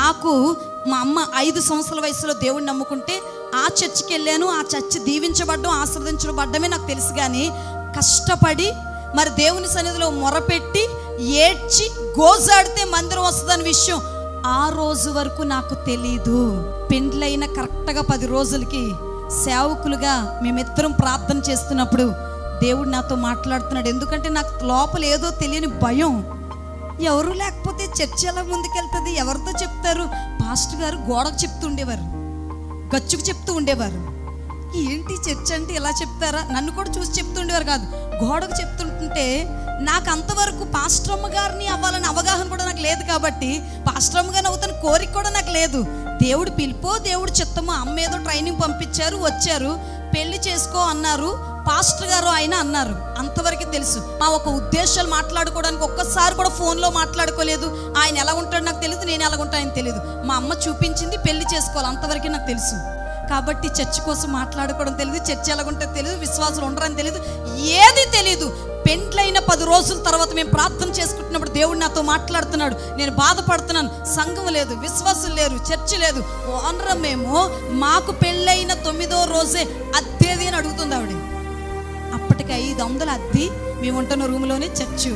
నాకు మా అమ్మ 5 సంవత్సరాల వయసులో దేవుడిని నమ్ముకుంటే ఆ చర్చికి వెళ్ళాను. ఆ చర్చి దీవించబడ్డం, ఆశీర్వదించబడ్డమే నాకు తెలుసు. కానీ కష్టపడి మరి దేవుని సన్నిధిలో మొరపెట్టి ఏడ్చి గోజాడితే మందిరం వస్తుందన్న విషయం ఆ రోజు వరకు నాకు తెలీదు. పెండ్లైన కరెక్ట్గా 10 రోజులకి సేవకులుగా మేమిద్దరం ప్రార్థన చేస్తున్నప్పుడు దేవుడు నాతో మాట్లాడుతున్నాడు. ఎందుకంటే నాకు లోపల ఏదో తెలియని భయం. ఎవరు లేకపోతే చర్చ్ ఎలా ముందుకెళ్తుంది, ఎవరితో చెప్తారు? పాస్టర్ గారు గోడకు చెప్తూ ఉండేవారు, గచ్చుకు చెప్తూ ఉండేవారు. ఏంటి చర్చ్ అంటే ఎలా చెప్తారా? నన్ను కూడా చూసి చెప్తూ ఉండేవారు కాదు, గోడకు చెప్తుంటే నాకు అంతవరకు పాస్టర్ అమ్మ గారిని అవ్వాలని అవగాహన కూడా నాకు లేదు. కాబట్టి పాస్టర్ అమ్మ గారిని అవుతాను కోరిక కూడా నాకు లేదు. దేవుడు పిలుపో, దేవుడు చిత్తమో. అమ్మ ఏదో ట్రైనింగ్ పంపించారు, వచ్చారు, పెళ్లి చేసుకో అన్నారు, పాస్టర్ గారు ఆయన అన్నారు. అంతవరకు తెలుసు. మా ఒక ఉద్దేశాలు మాట్లాడుకోవడానికి ఒక్కసారి కూడా ఫోన్లో మాట్లాడుకోలేదు. ఆయన ఎలా ఉంటాడు నాకు తెలియదు, నేను ఎలా ఉంటానని తెలియదు. మా అమ్మ చూపించింది పెళ్లి చేసుకోవాలి, అంతవరకు నాకు తెలుసు. కాబట్టి చర్చ్ కోసం మాట్లాడుకోవడం తెలియదు, చర్చ్ ఎలాగుంటుందో తెలియదు, విశ్వాసులు ఉండరని తెలియదు, ఏది తెలీదు. పెండ్లైన 10 రోజుల తర్వాత మేము ప్రార్థన చేసుకుంటున్నప్పుడు దేవుడు నాతో మాట్లాడుతున్నాడు. నేను బాధపడుతున్నాను, సంఘం లేదు, విశ్వాసం లేరు, చర్చ్ లేదు, ఓనరమేమో మాకు పెళ్ళైన 9వ రోజే అద్దేది అని అడుగుతుంది ఆవిడ. అప్పటికి 500 అద్దె, మేము ఉంటున్న రూమ్లోనే చర్చు.